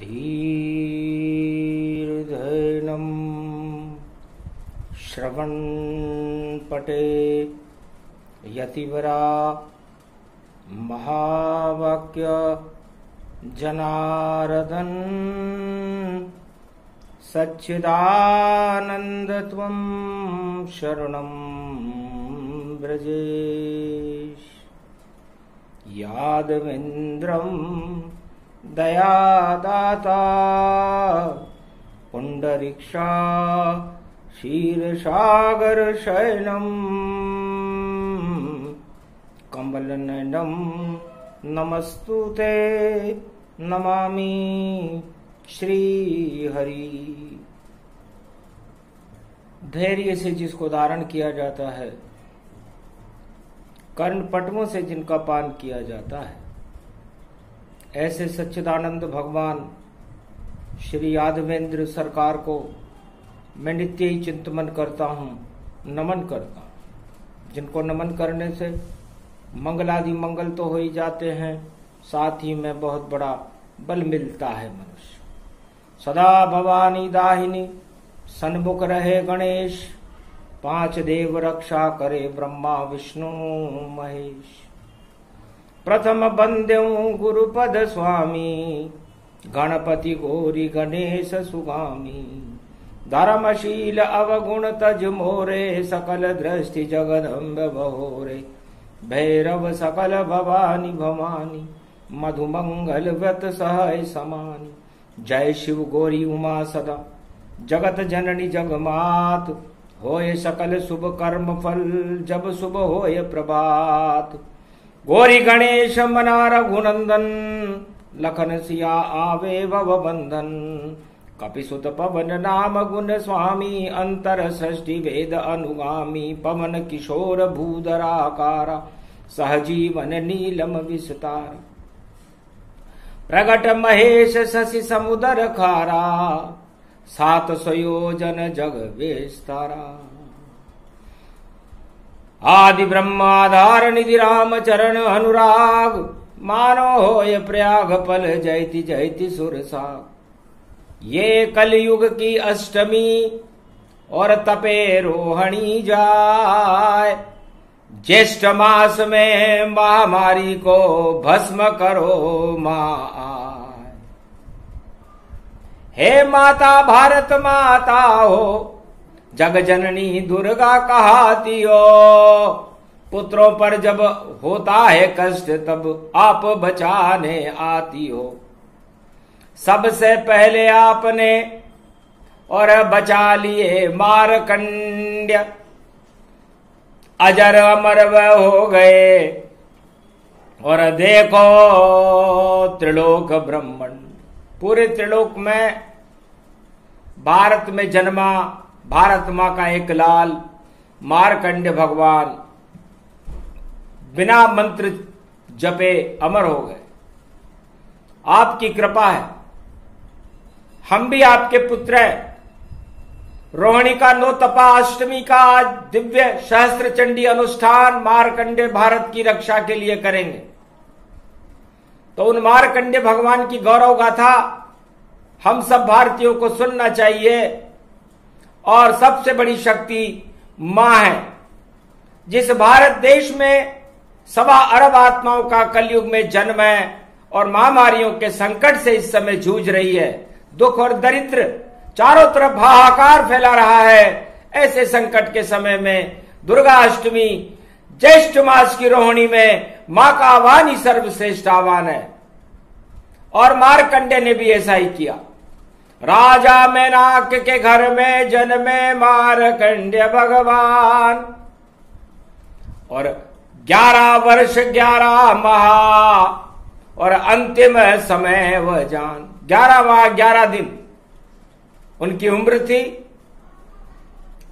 धीर्धैनं श्रवणपटे यतिवरा महावाक्य जनार्दन सच्चिदानन्दत्वं शरणं व्रजेश यादवेन्द्रं दयादाता पुंडरीक्षा क्षीरसागर शयनं कमलनयनं नमस्तुते नमामि श्रीहरि। धैर्य से जिसको धारण किया जाता है, कर्णपटवों से जिनका पान किया जाता है, ऐसे सच्चिदानंद भगवान श्री यादवेंद्र सरकार को मैं नित्य ही चिंतन करता हूँ, नमन करता हूँ। जिनको नमन करने से मंगलादि मंगल तो हो ही जाते हैं, साथ ही में बहुत बड़ा बल मिलता है मनुष्य। सदा भवानी दाहिनी सन्मुख रहे गणेश, पांच देव रक्षा करे ब्रह्मा विष्णु महेश। प्रथम बंदेऊ गुरुपद स्वामी, गणपति गौरी गणेश सुगामी। धर्मशील अवगुण तज मोरे, सकल दृष्टि जगदम्ब बहोरे। भैरव सकल भवानी भवानी, मधुमंगल व्रत सहय समानी। जय शिव गौरी उमा सदा, जगत जननी जगमात। होय सकल शुभ कर्म फल, जब शुभ होय प्रभात। गौरी गणेश मना रघुनंदन, लखन सिया आवे भव बंधन। कपिसुत पवन नाम गुण स्वामी, अंतर सृष्टि वेद अनुगामी। पवन किशोर भूधराकारा, सहजीवन नीलम विस्तार। प्रगट महेश शशि समुदर खारा, सात सयोजन जग विस्तारा। आदि ब्रह्माधार निधि राम चरण अनुराग। मानो होय प्रयाग फल, जयति जयति सुरसाग। ये कलयुग की अष्टमी और तपे रोहिणी जाय। ज्येष्ठ मास में महामारी को भस्म करो माय। हे माता भारत माता हो, जग जननी दुर्गा कहाती हो। पुत्रों पर जब होता है कष्ट, तब आप बचाने आती हो। सबसे पहले आपने और बचा लिए मारकंड्य। अजर अमर वह हो गए, और देखो त्रिलोक ब्रह्मांड। पूरे त्रिलोक में भारत में जन्मा भारत मां का एक लाल मारकंड्य भगवान बिना मंत्र जपे अमर हो गए। आपकी कृपा है, हम भी आपके पुत्र हैं। रोहिणी का नो तपा अष्टमी का आज दिव्य सहस्त्र चंडी अनुष्ठान मारकंडे भारत की रक्षा के लिए करेंगे। तो उन मारकंडे भगवान की गौरव गाथा हम सब भारतीयों को सुनना चाहिए। और सबसे बड़ी शक्ति मां है, जिस भारत देश में 1.25 अरब आत्माओं का कलयुग में जन्म है और महामारियों के संकट से इस समय जूझ रही है। दुख और दरिद्र चारों तरफ हाहाकार फैला रहा है। ऐसे संकट के समय में दुर्गा अष्टमी ज्येष्ठ मास की रोहिणी में मां का आह्वान ही सर्वश्रेष्ठ आह्वान है। और मारकंडे ने भी ऐसा ही किया। राजा मैनाक के घर में जन्मे मारकंड्य भगवान, और 11 वर्ष 11 माह और अंतिम समय वह जान। 11 माह 11 दिन उनकी उम्र थी।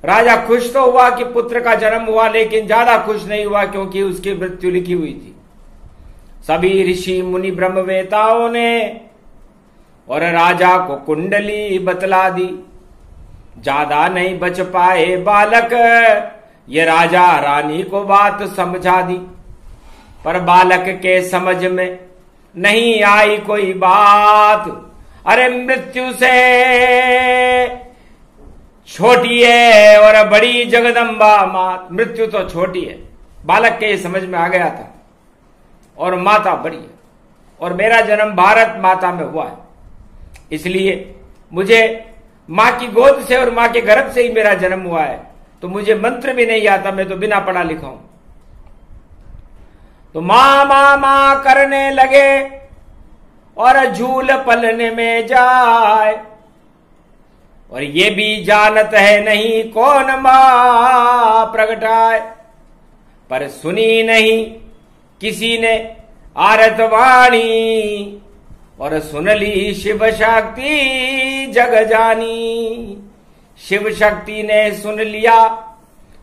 राजा खुश तो हुआ कि पुत्र का जन्म हुआ, लेकिन ज्यादा खुश नहीं हुआ क्योंकि उसकी मृत्यु लिखी हुई थी। सभी ऋषि मुनि ब्रह्मवेताओं ने और राजा को कुंडली बतला दी। ज्यादा नहीं बच पाए बालक, ये राजा रानी को बात समझा दी। पर बालक के समझ में नहीं आई कोई बात। अरे मृत्यु से छोटी है और बड़ी जगदम्बा मात। मृत्यु तो छोटी है, बालक के ये समझ में आ गया था, और माता बड़ी है, और मेरा जन्म भारत माता में हुआ है, इसलिए मुझे मां की गोद से और मां के गर्भ से ही मेरा जन्म हुआ है, तो मुझे मंत्र भी नहीं आता, मैं तो बिना पढ़ा लिखा हूं। तो मां मां मां करने लगे और झूल पलने में जाए, और ये भी जानत है नहीं कौन मां प्रगटाए, पर सुनी नहीं किसी ने आरत वाणी, और सुन ली शिव शक्ति जग जानी। शिव शक्ति ने सुन लिया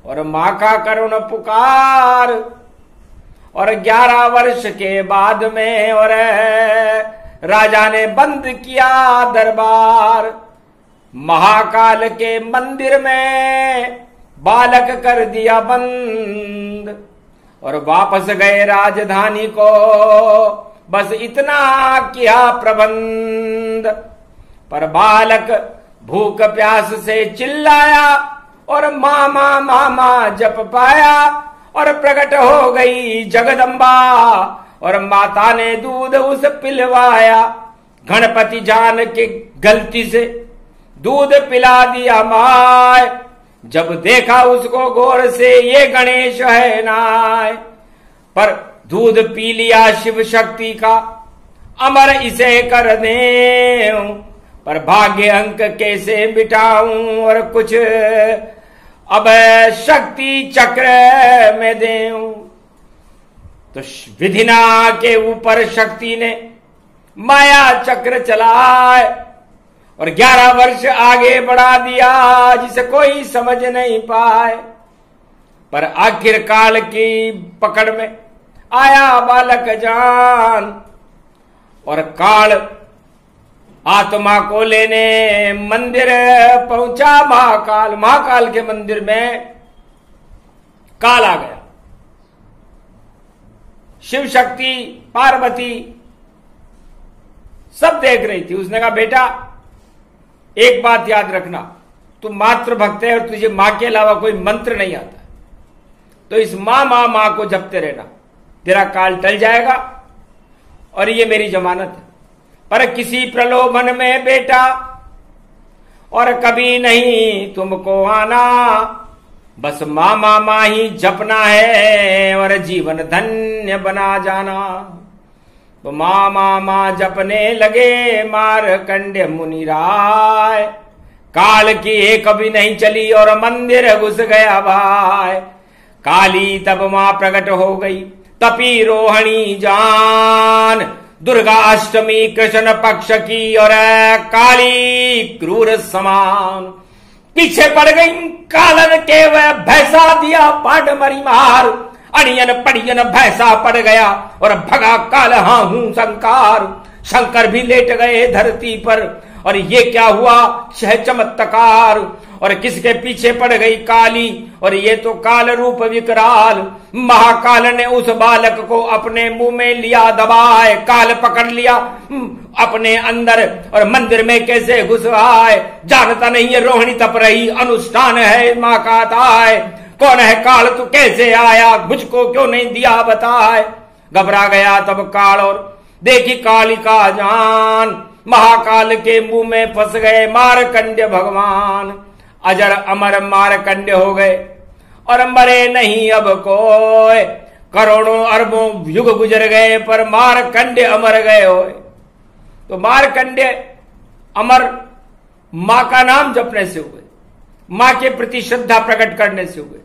और मां का करुण पुकार, और 11 वर्ष के बाद में और राजा ने बंद किया दरबार। महाकाल के मंदिर में बालक कर दिया बंद, और वापस गए राजधानी को, बस इतना किया प्रबंध। पर बालक भूख प्यास से चिल्लाया और मामा मामा जप पाया, और प्रकट हो गई जगदम्बा, और माता ने दूध उस पिलवाया। गणपति जान के गलती से दूध पिला दिया माय, जब देखा उसको गौर से ये गणेश है नाय। पर दूध पी लिया शिव शक्ति का, अमर इसे कर दे, पर भाग्य अंक कैसे मिटाऊं, और कुछ अब शक्ति चक्र में देऊं। तो विधिना के ऊपर शक्ति ने माया चक्र चलाए, और 11 वर्ष आगे बढ़ा दिया, जिसे कोई समझ नहीं पाए। पर आखिर काल की पकड़ में आया बालक जान, और काल आत्मा को लेने मंदिर पहुंचा महाकाल। महाकाल के मंदिर में काल आ गया। शिव शक्ति पार्वती सब देख रही थी। उसने कहा, बेटा एक बात याद रखना, तू मात्र भक्त है और तुझे मां के अलावा कोई मंत्र नहीं आता, तो इस मां मां मां को जपते रहना, तेरा काल टल जाएगा, और ये मेरी जमानत है। पर किसी प्रलोभन में बेटा और कभी नहीं तुमको आना, बस मां मां मां ही जपना है और जीवन धन्य बना जाना। तो मां मां मां जपने लगे मार्कंडेय मुनि राय। काल की एक भी नहीं चली और मंदिर घुस गया भाई। काली तब मां प्रकट हो गई, तपी रोहिणी जान। दुर्गा अष्टमी कृष्ण पक्ष की और काली क्रूर समान। पीछे पड़ गई कालन के वह भैसा दिया पांड मरी मार। अड़ियन पड़ियन भैसा पड़ गया और भगा काल हाँ हूं शंकर। शंकर भी लेट गए धरती पर और ये क्या हुआ शह चमत्कार। और किसके पीछे पड़ गई काली और ये तो काल रूप विकराल। महाकाल ने उस बालक को अपने मुंह में लिया दबाए। काल पकड़ लिया अपने अंदर और मंदिर में कैसे घुस आए। जानता नहीं है रोहिणी तप रही अनुष्ठान है मां का ताय। कौन है काल तू कैसे आया मुझको क्यों नहीं दिया बताए। घबरा गया तब काल और देखी कालिका जान। महाकाल के मुंह में फंस गए मारकंडेय भगवान। अजर अमर मारकंडेय हो गए और मरे नहीं अब कोई। करोड़ों अरबों युग गुजर गए पर मारकंडेय अमर गए हो। तो मारकंडेय अमर मां का नाम जपने से हुए, मां के प्रति श्रद्धा प्रकट करने से हुए।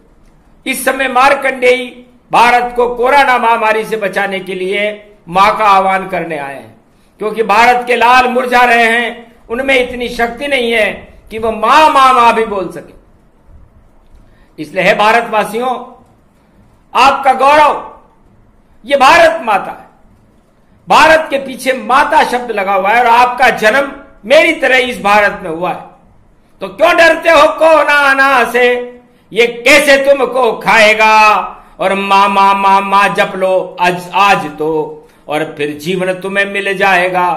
इस समय मारकंडेय भारत को कोरोना महामारी से बचाने के लिए मां का आह्वान करने आए हैं। क्योंकि भारत के लाल मुरझा रहे हैं, उनमें इतनी शक्ति नहीं है कि वो मां मां मां भी बोल सके। इसलिए है भारतवासियों, आपका गौरव ये भारत माता है। भारत के पीछे माता शब्द लगा हुआ है और आपका जन्म मेरी तरह इस भारत में हुआ है। तो क्यों डरते हो कोरोना से, ये कैसे तुमको खाएगा। और मां मां मां मां जप लो आज तो और फिर जीवन तुम्हें मिल जाएगा।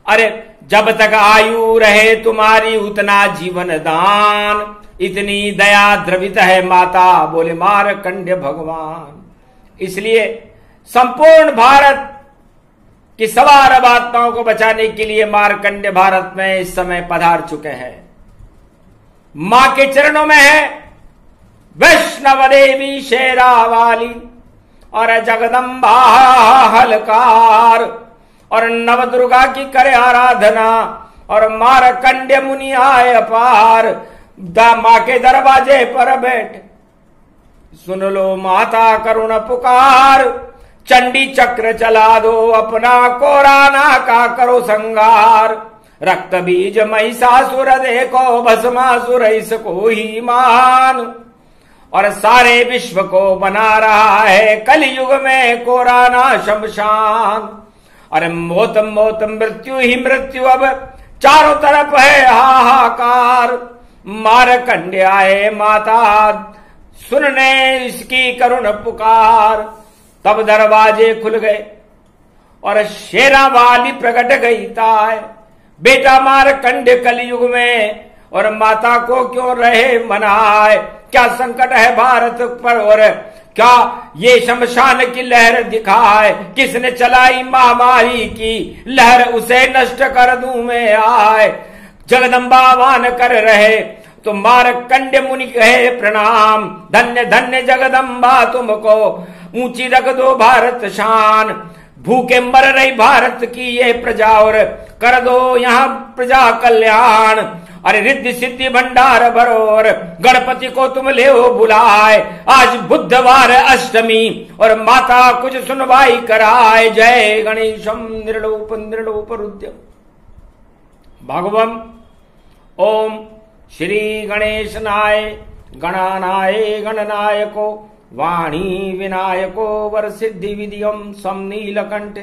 अरे जब तक आयु रहे तुम्हारी उतना जीवन दान, इतनी दया द्रवित है माता, बोले मार्कंडेय भगवान। इसलिए संपूर्ण भारत की सवार आत्माओं को बचाने के लिए मार्कंडेय भारत में इस समय पधार चुके हैं। मां के चरणों में है वैष्णव देवी शेरावाली और जगदम्बा हलकार, और नवदुर्गा की करे आराधना, और मार्कंडेय मुनि आए अपार, मां के दरवाजे पर बैठे। सुन लो माता करुण पुकार, चंडी चक्र चला दो, अपना कोराना का करो संगार। रक्त बीज महिषासुर देखो, भस्मासुर इसको ही मान, और सारे विश्व को बना रहा है कलयुग में कोराना शमशान। अरे मोत मोत मृत्यु ही मृत्यु, अब चारों तरफ है हाहाकार। मार्कंडेय आए माता, सुनने इसकी करुण पुकार। तब दरवाजे खुल गए और शेरावाली प्रकट गई ताय, बेटा मार्कंडेय कलयुग में, और माता को क्यों रहे मनाए। क्या संकट है भारत पर, और क्या ये शमशान की लहर दिखाए। किसने चलाई महामारी की लहर, उसे नष्ट कर दूं मैं आए। जगदम्बा वान कर रहे तो मार्कंडेय मुनि कहे प्रणाम। धन्य धन्य जगदम्बा तुमको, ऊंची रख दो भारत शान। भूखे मर रही भारत की ये प्रजा, और कर दो यहाँ प्रजा कल्याण। अरे रिद्धि सिद्धि भंडार भरो, और गणपति को तुम ले बुलाए। आज बुधवार अष्टमी, और माता कुछ सुनवाई कराए। जय गणेशम निर्लोप निर्लोप रुद्र भगवम। ओम श्री गणेशनाय गणानाय गणनायको, वाणी विनायको वरसिद्धि विधियम समनीलकंठ।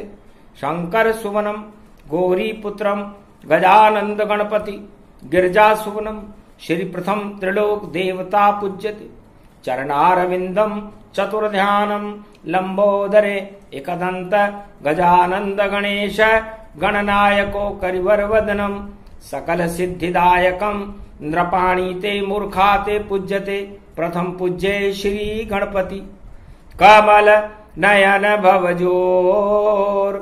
शंकर सुवनम गौरी पुत्रम गजानंद गणपति, गिरजा सुवनम श्री प्रथम त्रिलोक देवता पूज्यते। चरणारविंदम चतुर्ध्यानम लंबोदरे एकदंत गजानंद गणेश गणनायको करिवर वदनम। सकल सिद्धिदायकम नृपाणी ते मूर्खा ते पूज्यते। प्रथम पूज्ये श्री गणपति, कमल नयन भवजोर।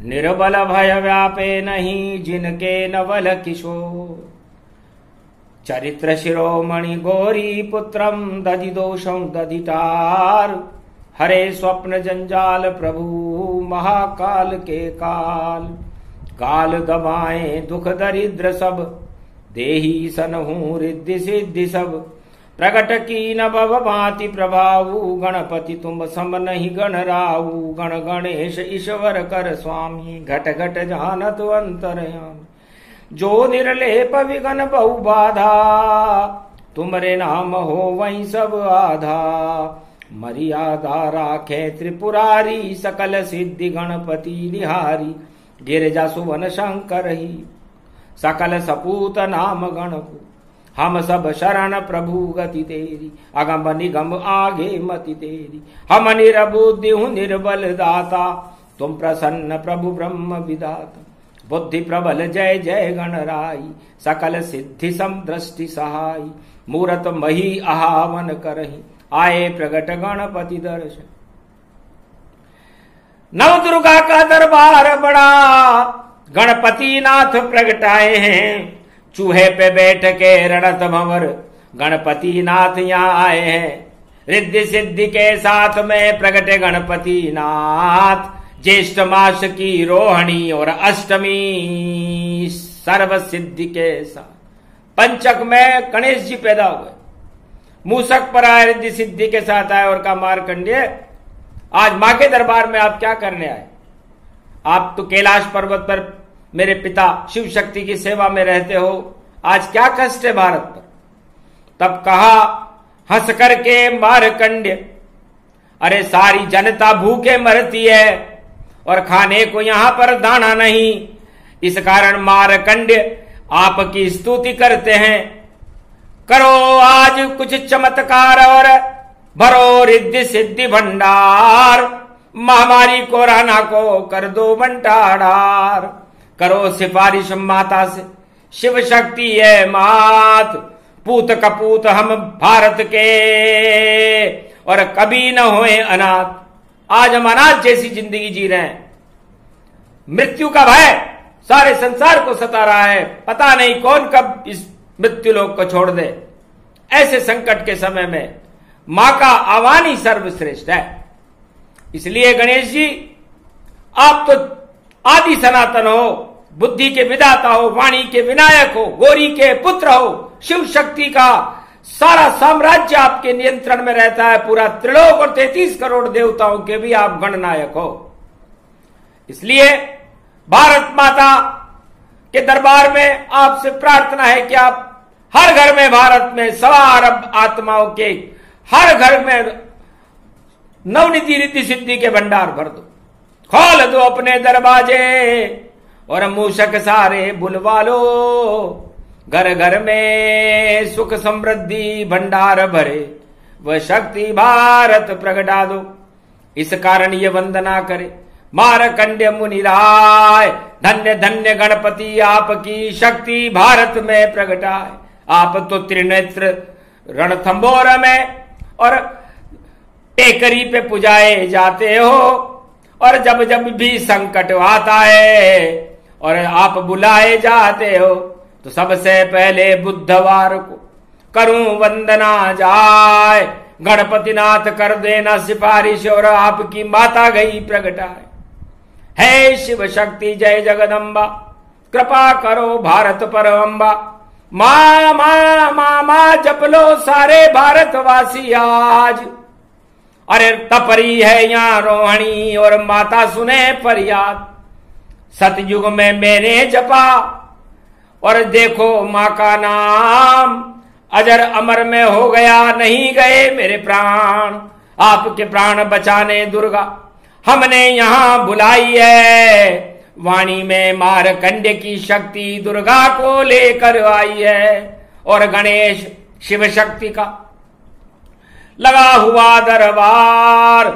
निर्बल भय व्यापे नहीं जिनके नवल किशोर। चरित्र शिरोमणि गौरी पुत्रम दधि दोषं दधितार। हरे स्वप्न जंजाल प्रभु महाकाल के काल। काल दबाए दुख दरिद्र सब, देही सनहु रिद्धि सिद्धि सब। प्रगट की न भव भांति प्रभाऊ, गणपति तुम सम नहीं गण राऊ। गण गणेश ईश्वर कर स्वामी, घट घट जानत अंतरयामी। जो निर्लेप विघन बहु बाधा, तुमरे नाम हो वही सब आधा। मर्यादा राखे त्रिपुरारी, सकल सिद्धि गणपति निहारी। गिरजा सुवन शंकर ही, सकल सपूत नाम गणपु। हम सब शरण प्रभु गति तेरी, अगम निगम आगे मति तेरी। हम निरबुद्धि हूँ निर्बल दाता, तुम प्रसन्न प्रभु ब्रह्म विदाता। बुद्धि प्रबल जय जय गणराई, सकल सिद्धि सम दृष्टि सहाई। मूरत मही आहावन करही, आए प्रगट गणपति दर्शन। नव दुर्गा का दरबार बड़ा, गणपति नाथ प्रगटाए हैं। चूहे पे बैठ के रणत भंवर, गणपति नाथ यहाँ आए हैं। रिद्धि सिद्धि के साथ में प्रगटे गणपति नाथ। ज्येष्ठ मास की रोहिणी और अष्टमी सर्व सिद्धि के साथ। पंचक में गणेश जी पैदा हुए, मूसक पर आए, रिद्धि सिद्धि के साथ आए और कहा मार्कंडेय आज मां के दरबार में आप क्या करने आए। आप तो कैलाश पर्वत पर मेरे पिता शिव शक्ति की सेवा में रहते हो, आज क्या कष्ट है भारत पर। तब कहा हंस करके मार्कंडेय, अरे सारी जनता भूखे मरती है और खाने को यहां पर दाना नहीं। इस कारण मार्कंडेय आपकी स्तुति करते हैं। करो आज कुछ चमत्कार और भरो रिद्धि सिद्धि भंडार। महामारी कोरोना को कर दो बंटाधार। करो सिफारिश माता से, शिव शक्ति है मात, पूत कपूत हम भारत के, और कभी न होए अनाथ। आज हम अनाथ जैसी जिंदगी जी रहे हैं। मृत्यु का भय सारे संसार को सता रहा है, पता नहीं कौन कब इस मृत्यु लोक को छोड़ दे। ऐसे संकट के समय में मां का आह्वान ही सर्वश्रेष्ठ है। इसलिए गणेश जी, आप तो आदि सनातन हो, बुद्धि के विधाता हो, वाणी के विनायक हो, गौरी के पुत्र हो, शिव शक्ति का सारा साम्राज्य आपके नियंत्रण में रहता है। पूरा त्रिलोक और 33 करोड़ देवताओं के भी आप गणनायक हो। इसलिए भारत माता के दरबार में आपसे प्रार्थना है कि आप हर घर में, भारत में 1.25 अरब आत्माओं के हर घर में नवनिधि रिद्धि सिद्धि के भंडार भर दो। खोल दो अपने दरवाजे और मूषक सारे बुलवा लो। घर घर में सुख समृद्धि भंडार भरे, वह शक्ति भारत प्रगटा दो। इस कारण ये वंदना करे मारकंड्य मुनि राय, धन्य धन्य गणपति आपकी शक्ति भारत में प्रगटाए। आप तो त्रिनेत्र रणथंबोर में और टेकरी पे पुजाए जाते हो, और जब जब भी संकट आता है और आप बुलाए जाते हो, तो सबसे पहले बुधवार को करूं वंदना जाए। गणपतिनाथ कर देना सिफारिश और आपकी माता गई प्रगटाए। हे शिव शक्ति जय जगदम्बा, कृपा करो भारत पर अम्बा। मां मां मां मां जप लो सारे भारतवासी आज। अरे तपरी है यहाँ रोहिणी और माता सुने फरियाद। सतयुग में मैंने जपा और देखो मां का नाम, अजर अमर में हो गया, नहीं गए मेरे प्राण। आपके प्राण बचाने दुर्गा हमने यहां बुलाई है। वाणी में मारकंड्य की शक्ति दुर्गा को लेकर आई है, और गणेश शिव शक्ति का लगा हुआ दरबार।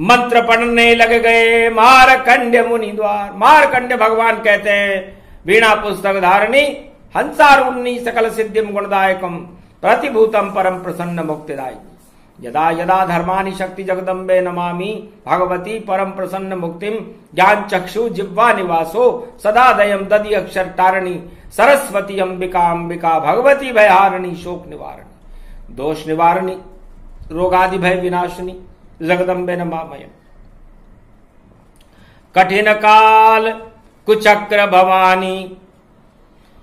मंत्र पढ़ने लग गए मारकंड्य मुनि द्वार। मारकंड्य भगवान कहते हैं, वीणा पुस्तक धारणी हंसारूढ़ी सकल सिद्धिम गुणदायकम प्रतिभूतम परम प्रसन्न मुक्तिदायक। यदा यदा धर्मानि शक्ति जगदम्बे नमामि भगवती परम प्रसन्न मुक्तिम। ज्ञान चक्षु जिह्वा निवासो सदा दयम दधि अक्षर तारिणी। सरस्वती अंबिका अंबिका भगवती भयहारिणी शोक निवारणी दोष निवारणी रोगादि भय विनाशिनी जगदम्बे नमामयम्। कठिन काल कुचक्र भवानी,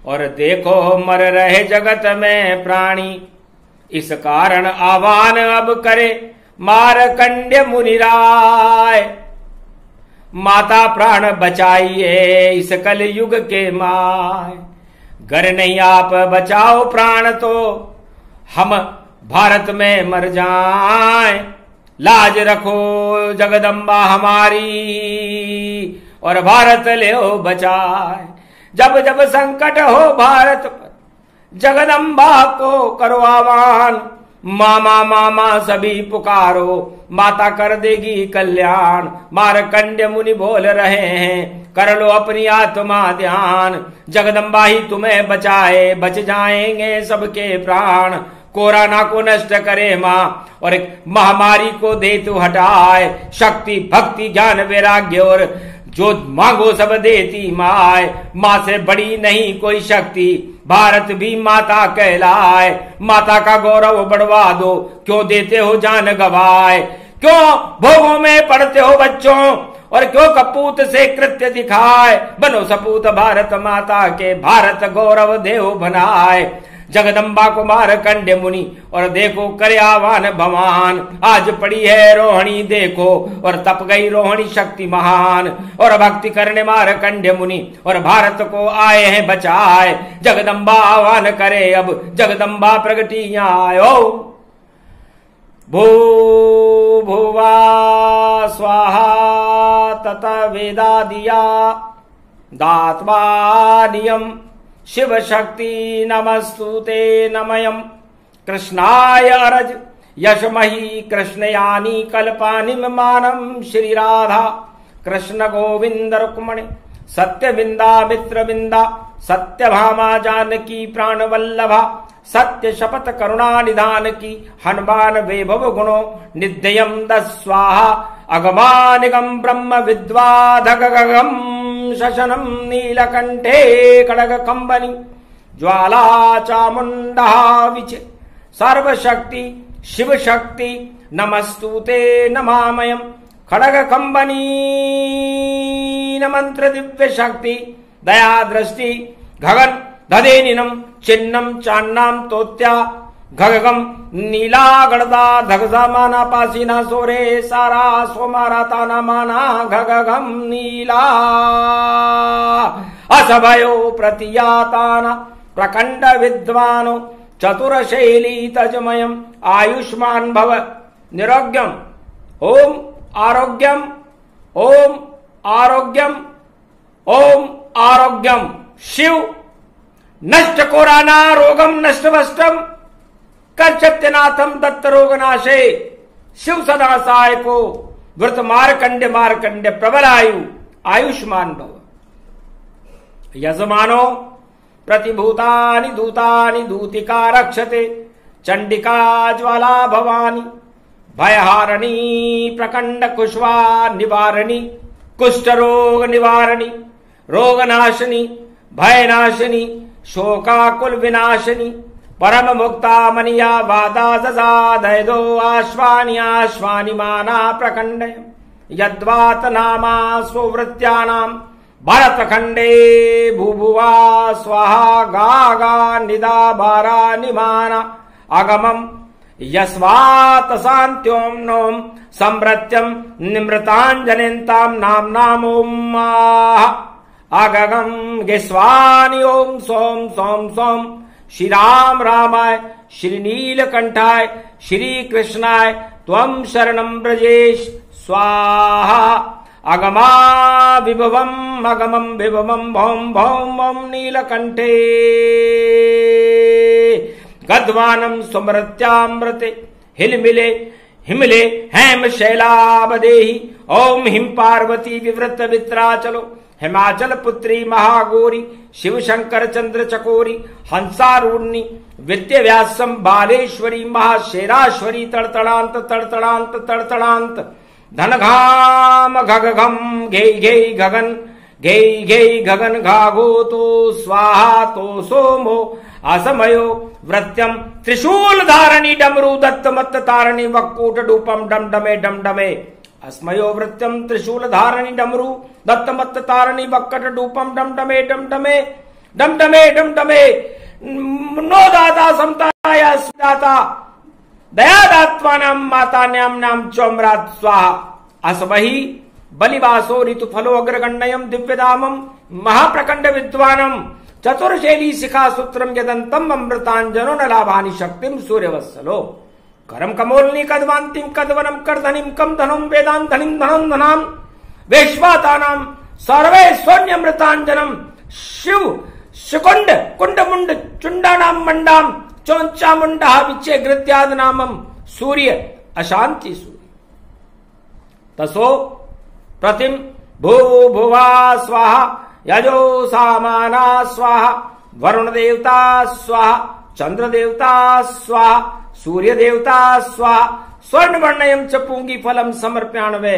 और देखो मर रहे जगत में प्राणी। इस कारण आह्वान अब करे मारकंड्य मुनिराय। माता प्राण बचाइए इस कल युग के माय। गर नहीं आप बचाओ प्राण तो हम भारत में मर जाएं। लाज रखो जगदम्बा हमारी और भारत ले हो बचाए। जब जब संकट हो भारत पर जगदम्बा को करो आह्वान। मामा मामा सभी पुकारो, माता कर देगी कल्याण। मारकंड्य मुनि बोल रहे हैं, कर लो अपनी आत्मा ध्यान। जगदम्बा ही तुम्हें बचाए, बच जाएंगे सबके प्राण। कोरोना को नष्ट करे माँ, और एक महामारी को दे तू हटाए। शक्ति भक्ति ज्ञान वैराग्य और जो मांगो सब देती माय। माँ से बड़ी नहीं कोई शक्ति, भारत भी माता कहलाए। माता का गौरव बढ़वा दो, क्यों देते हो जान गवाए। क्यों भोगों में पड़ते हो बच्चों, और क्यों कपूत से कृत्य दिखाए। बनो सपूत भारत माता के, भारत गौरव देव बनाए। जगदम्बा को मारकंड्य मुनि और देखो करे आह्वान भवान। आज पड़ी है रोहिणी देखो, और तप गई रोहिणी शक्ति महान। और भक्ति करने मारकंड्य मुनि और भारत को आए हैं बचाए। जगदम्बा आह्वान करे अब, जगदम्बा प्रगटी आयो। भू भुवा स्वाहा तत वेदा दिया दात्वा नियम। शिव शक्ति नमस्तुते नमयम। कृष्णाय अरज यशमही कृष्णयानी कल्पानि मानम श्री राधा कृष्ण गोविंद रुक्मणे सत्यविंदा मित्रविंदा सत्यभामा जानकी प्राणवल्लभा सत्य शपथ करुणा निधान की हनुमान वैभव गुणो निध्ययम दस्वाहा अगमानिगम ब्रह्म विद्वाधगगम शशनम नीलकंठे खड़ग कंबनी ज्वाला चामुंडा विचे सर्वशक्ति शिव शक्ति नमस्तुते नमामयम खड़ग कंबनी न मंत्र दिव्य शक्ति दया दृष्टि गगन धदेनिनम चिन्नम चान्नाम तोत्या गगगम नीला गणदा धगजा माना पासीना सोरे सारा सोमारा ताना माना गगगम नीला असभयो प्रतियाताना प्रकंड विद्वानो चतुरशैली तजमयम आयुष्मान भव निरोग्यम ओम आरोग्यम ओम आरोग्यम ओम आरोग्यम शिव नष्ट कोराना रोगम नष्ट वष्टम कर्चत्यनाथम दत्त रोगनाशे शिव सदा सहाय को वृत मारकंड मारकंड प्रबल आयु आयुष्मान भव यजमानो प्रतिभूतानि दूतानि दूतिका रक्षते चंडिका ज्वाला भवानी भयहारिणी प्रकंड कुशवा निवारणी कुष्ठ रोग निवारणी रोगनाशिनी भयनाशिनी शोकाकुल विनाशिनी परम मुक्ता मनिया वादा दो आश्वानि आश्वानि माना प्रकंडय यद्वात नामा स्ववृत्त्यानां भरतखंडे भूभुवा स्वाहा गागा निदा बारा निमाना अगमम यस्वात शांत्योम नोम संवृत्यम निमृतांजनेन्ताम नाम नामोम अगगम गिस्वानि ओम सोम सोम सोम श्री राम रामाय श्री नीलकंठाय श्री कृष्णाय त्वं शरणं ब्रजेश स्वाहा अगमा विभवम अगमम विभवम भौम भौम भौम नीलकंठे गद्वानम स्मृत्यामृते हिलमिले हिमले हेम शैलाबदेहि ओम हिम पार्वती विवृत वित्राचलो हिमाचल पुत्री महागौरी शिव शंकर चंद्र चकोरी हंसारूढ़नी विद्य व्यासम बालेश्वरी महाशेराश्वरी तड़तड़ांत तड़तड़ांत तड़तड़ांत धनघाम घगघम घे घे गगन घे घे गगन घाघो तो स्वाहा तो सोमो असमयो वृत्यम त्रिशूल धारणी डमरू दत्त मत्त तारणी वक्कूट डूपम डमडमे डमडमे अस्मयो वृत्यम त्रिशूल धारणी डमरू दत्त मत्त तारणी वक्कट डूपम डमडमे डमडमे डमडमे डमडमे नो दाता समताया दाता दयादात्वानां मातान्यां नाम चौम्रात स्वाहा अस्महि बलिवासो ऋतु फलो अग्रगण्यम दिव्यदामम महाप्रकंड विद्वानम चतुर्शैली शिखा सूत्रम यदंतम अमृतांजनो न लाभानि शक्तिम सूर्यवत्सलो करम कमोलनी कदवांतिम कदवनम करधनिम कम धनुम वेदांत धनिम धनम धनाम वेश्वातानाम सर्वे स्वन्यमृतांजनम शिव शुकुंड कुंड मुंड चुंडानाम मंडाम चौंचा मुंडा विचे गृत्याद नामम सूर्य अशांति सूर्य तसो प्रतिम भू भुवा स्वाहा यजो सामाना स्वाहा वरुण देवता स्वाहा चंद्र देवता स्वाहा सूर्य देवता स्वाहा स्वर्ण वर्णयम च पूंगी फलम समर्प्याण वे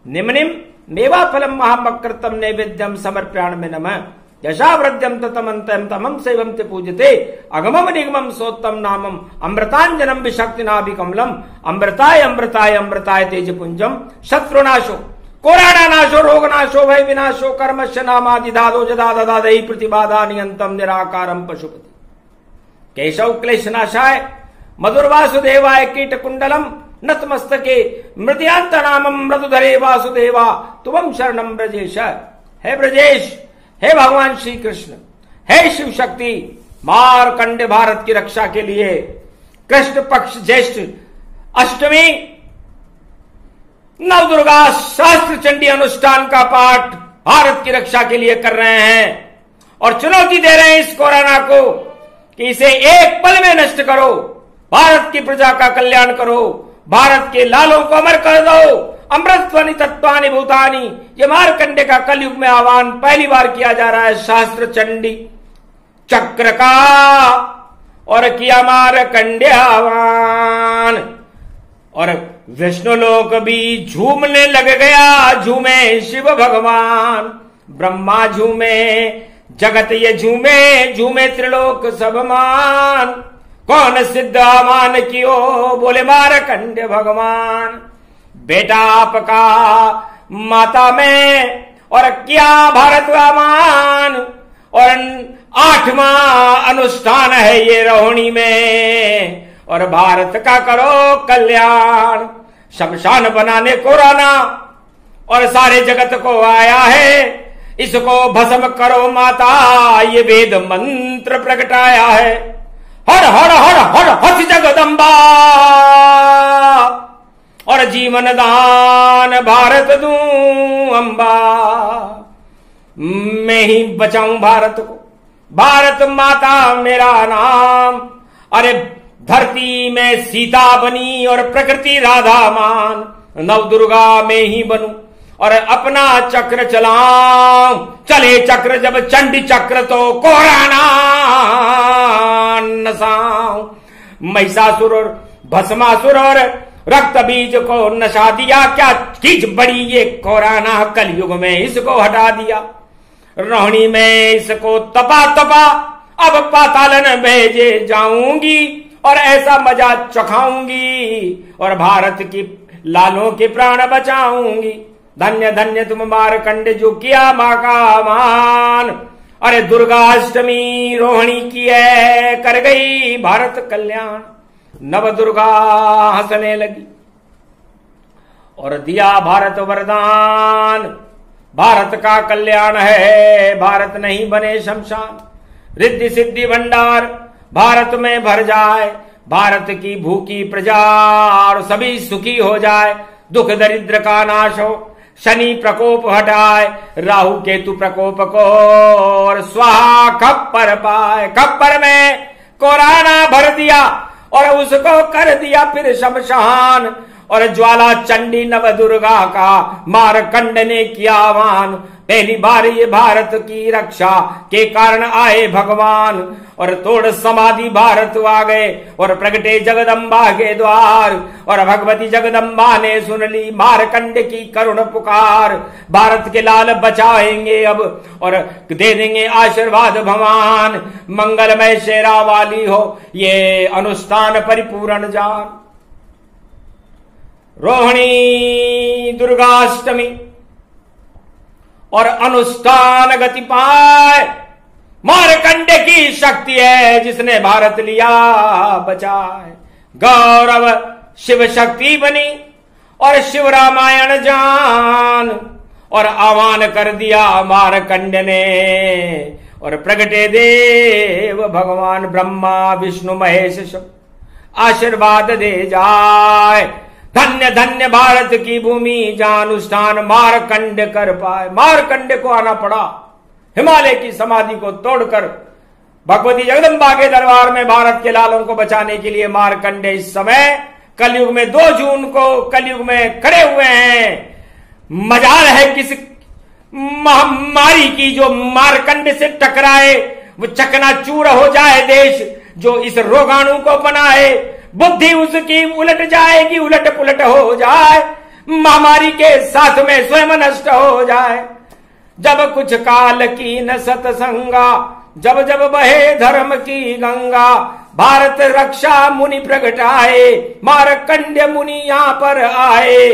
निम्निम मेवा फलम महामकृतम नैवेद्यम समर्प्याण में नमः यशावृद्यम ततमंतम तमम सेवम ते पूजते अगमम निगमम सोत्तम नामम अमृतांजनम विशक्तिनाभिकमलम अमृताय अमृताय अमृताय तेज पुंजम शत्रुनाशो कोराना नाशो रोगनाशो भय विनाशो कर्मश्य नामादि दादो जदा ददादहि प्रतिबाधा नियंतम निराकारम पशुपति केशव क्लेश नाशाय मधुर वासुदेवाय कीट कुंडलम नतमस्तके मृदयांत नामम मृदुधरे वासुदेवा तुम शरणम ब्रजेश। हे ब्रजेश, हे भगवान श्री कृष्ण, हे शिव शक्ति, मारकंड भारत की रक्षा के लिए कृष्ण पक्ष ज्येष्ठ अष्टमी नवदुर्गा शास्त्र चंडी अनुष्ठान का पाठ भारत की रक्षा के लिए कर रहे हैं और चुनौती दे रहे हैं इस कोरोना को कि इसे एक पल में नष्ट करो। भारत की प्रजा का कल्याण करो, भारत के लालों को अमर कर दो, अमृतत्वानि तत्वानि भूतानि। ये मार्कंडे का कलयुग में आह्वान पहली बार किया जा रहा है शास्त्र चंडी चक्र का, और किया मार्कंडे आह्वान। और विष्णु लोक भी झूमने लग गया, झूमे शिव भगवान, ब्रह्मा झूमे, जगत ये झूमे, झूमे त्रिलोक सब मान। कौन सिद्ध आमान कियो, बोले मार्कंडे भगवान। बेटा आपका माता में, और क्या भारत आमान, और 8वां अनुष्ठान है ये रोहिणी में, और भारत का करो कल्याण। शमशान बनाने को राना, और सारे जगत को आया है, इसको भस्म करो माता, ये वेद मंत्र प्रगटाया है। हर हर हर हर हस जगदम्बा, और जीवन दान भारत दूं अम्बा। मैं ही बचाऊं भारत को, भारत माता मेरा नाम। अरे धरती में सीता बनी, और प्रकृति राधा मान। नव दुर्गा में ही बनूं, और अपना चक्र चलाऊं। चले चक्र जब चंडी चक्र, तो कोराना नसाऊं। महिषासुर और भस्मासुर और रक्त बीज को नशा दिया, क्या चीज बड़ी ये कोराना, कलयुग में इसको हटा दिया। रोहिणी में इसको तपा तपा, अब पातालन भेजे जाऊंगी, और ऐसा मजा चखाऊंगी, और भारत की लालों के प्राण बचाऊंगी। धन्य धन्य तुम मार्कंडे, जो किया मां का मान। अरे दुर्गा अष्टमी रोहिणी की है, कर गई भारत कल्याण। नव दुर्गा हंसने लगी, और दिया भारत वरदान। भारत का कल्याण है, भारत नहीं बने शमशान। रिद्धि सिद्धि भंडार भारत में भर जाए, भारत की भूखी प्रजा और सभी सुखी हो जाए। दुख दरिद्र का नाश हो, शनि प्रकोप हटाए, राहु केतु प्रकोप को, और स्वाहा खप्पर पाए। खप्पर में कोराना भर दिया, और उसको कर दिया फिर शमशान। और ज्वाला चंडी नव दुर्गा का मारकंड ने किया आह्वान। पहली बार ये भारत की रक्षा के कारण आए भगवान, और तोड़ समाधि भारत आ गए, और प्रगटे जगदम्बा के द्वार। और भगवती जगदम्बा ने सुन ली मारकंड की करुण पुकार। भारत के लाल बचाएंगे अब, और दे देंगे आशीर्वाद भगवान। मंगलमय शेरा वाली हो ये अनुष्ठान परिपूर्ण जान। रोहिणी दुर्गाष्टमी और अनुष्ठान गति पाए। मारकंडे की शक्ति है जिसने भारत लिया बचाए। गौरव शिव शक्ति बनी और शिव रामायण जान, और आह्वान कर दिया मारकंडे ने। और प्रगटे देव भगवान ब्रह्मा विष्णु महेश सब आशीर्वाद दे जाए। धन्य धन्य भारत की भूमि जहां अनुष्ठान मारकंडे कर पाए। मारकंडे को आना पड़ा हिमालय की समाधि को तोड़कर भगवती जगदम्बा के दरबार में भारत के लालों को बचाने के लिए। मारकंडे इस समय कलयुग में 2 जून को कलयुग में खड़े हुए हैं। मजाल है किस महामारी की जो मारकंडे से टकराए, वो चकनाचूर हो जाए देश जो इस रोगाणु को बनाए। बुद्धि उसकी उलट जाएगी, उलट पुलट हो जाए, महामारी के साथ में स्वयं नष्ट हो जाए। जब कुछ काल की न सतसंगा, जब जब बहे धर्म की गंगा। भारत रक्षा मुनि प्रगटाए, मारकंडे मुनि यहां पर आए।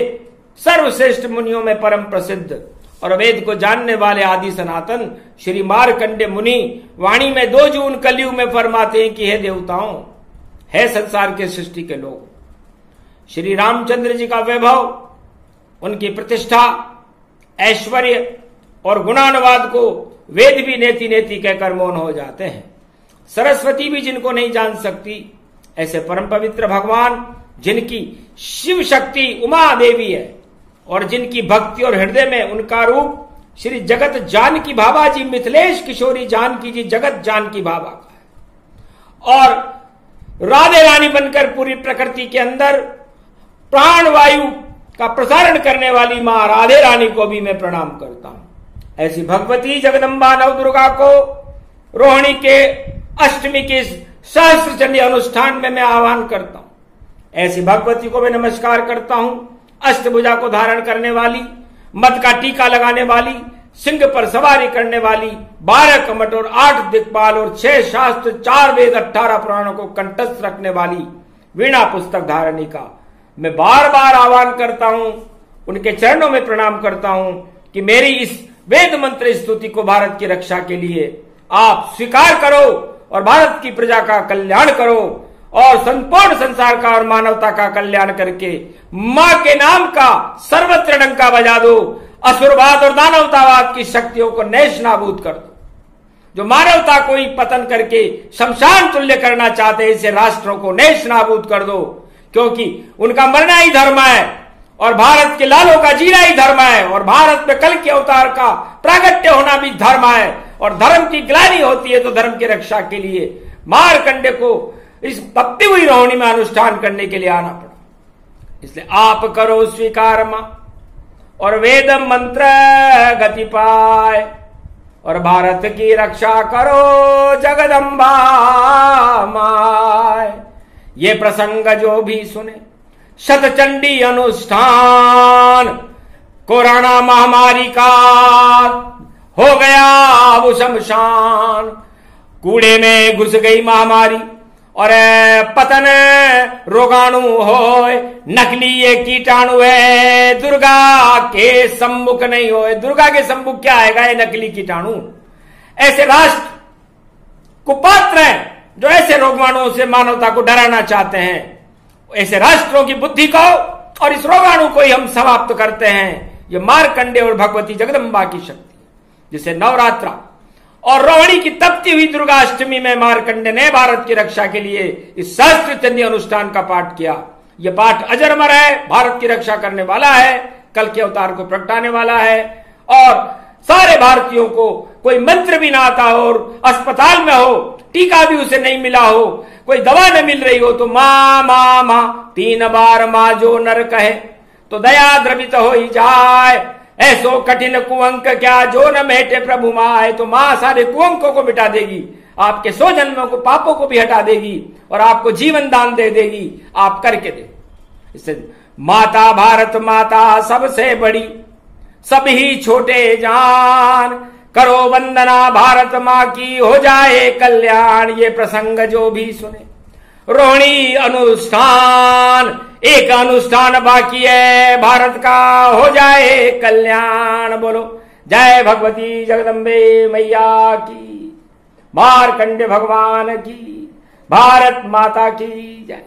सर्वश्रेष्ठ मुनियों में परम प्रसिद्ध और वेद को जानने वाले आदि सनातन श्री मारकंडे मुनि वाणी में 2 जून कलयुग में फरमाते हैं कि हे देवताओं, है संसार के सृष्टि के लोग, श्री रामचंद्र जी का वैभव, उनकी प्रतिष्ठा, ऐश्वर्य और गुणानुवाद को वेद भी नेति नेति कहकर मौन हो जाते हैं। सरस्वती भी जिनको नहीं जान सकती, ऐसे परम पवित्र भगवान जिनकी शिव शक्ति उमा देवी है और जिनकी भक्ति और हृदय में उनका रूप श्री जगत जानकी भाभा जी, मिथिलेश किशोरी जानकी जी जगत जानकी भाभा का है। और राधे रानी बनकर पूरी प्रकृति के अंदर प्राण वायु का प्रसारण करने वाली मां राधे रानी को भी मैं प्रणाम करता हूं। ऐसी भगवती जगदम्बा नवदुर्गा को रोहिणी के अष्टमी के सहस्त्र चंडी अनुष्ठान में मैं आह्वान करता हूं। ऐसी भगवती को मैं नमस्कार करता हूं। अष्टभुजा को धारण करने वाली, मद का टीका लगाने वाली, सिंह पर सवारी करने वाली, 12 कमट और 8 दिक्पाल और 6 शास्त्र, 4 वेद, 18 पुराणों को कंठस्थ रखने वाली वीणा पुस्तक धारणी का मैं बार बार आह्वान करता हूं, उनके चरणों में प्रणाम करता हूं कि मेरी इस वेद मंत्र स्तुति को भारत की रक्षा के लिए आप स्वीकार करो और भारत की प्रजा का कल्याण करो और संपूर्ण संसार का और मानवता का कल्याण करके मां के नाम का सर्वत्र डंका बजा दो। असुरवाद और दानवतावाद की शक्तियों को नेश नाबूद कर दो। जो मानवता को ही पतन करके शमशान तुल्य करना चाहते हैं, ऐसे राष्ट्रों को नेश नाबूद कर दो, क्योंकि उनका मरना ही धर्म है और भारत के लालों का जीना ही धर्म है और भारत में कल के अवतार का प्रागट्य होना भी धर्म है और धर्म की ग्लानि होती है तो धर्म की रक्षा के लिए मारकंडे को इस तपती हुई रोहिणी में अनुष्ठान करने के लिए आना पड़ा। इसलिए आप करो स्वीकार मां और वेद मंत्र गति पाए और भारत की रक्षा करो जगदम्बा माय। ये प्रसंग जो भी सुने शतचंडी अनुष्ठान, कोरोना महामारी का हो गया अब शमशान। कूड़े में घुस गई महामारी और पतन रोगाणु होए, नकली ये कीटाणु है, दुर्गा के सम्मुख नहीं होए। दुर्गा के सम्मुख क्या आएगा? ये नकली कीटाणु। ऐसे राष्ट्र कुपात्र हैं जो ऐसे रोगाणुओं से मानवता को डराना चाहते हैं। ऐसे राष्ट्रों की बुद्धि को और इस रोगाणु को ही हम समाप्त करते हैं। ये मारकंडे और भगवती जगदम्बा की शक्ति, जिसे नवरात्रा और रोहिणी की तपती हुई दुर्गाष्टमी में मारकंडे ने भारत की रक्षा के लिए इस सहस्त्र चंडी अनुष्ठान का पाठ किया। यह पाठ अजरमर है, भारत की रक्षा करने वाला है, कल के अवतार को प्रगटाने वाला है। और सारे भारतीयों को कोई मंत्र भी ना आता हो और अस्पताल में हो, टीका भी उसे नहीं मिला हो, कोई दवा न मिल रही हो, तो मां मां मां 3 बार मां जो नर कहे तो दया द्रवित हो ही जाए। ऐसो कठिन कुअंक क्या जो न मेटे प्रभु माए। तो मां सारे कुअंकों को मिटा देगी, आपके 100 जन्मों को पापों को भी हटा देगी और आपको जीवन दान दे देगी। आप करके दे। इससे माता भारत माता सबसे बड़ी, सभी छोटे जान, करो वंदना भारत मां की हो जाए कल्याण। ये प्रसंग जो भी सुने रोहिणी अनुष्ठान, एक अनुष्ठान बाकी है, भारत का हो जाए कल्याण। बोलो जय भगवती जगदम्बे मैया की, मारकंडे भगवान की, भारत माता की जय।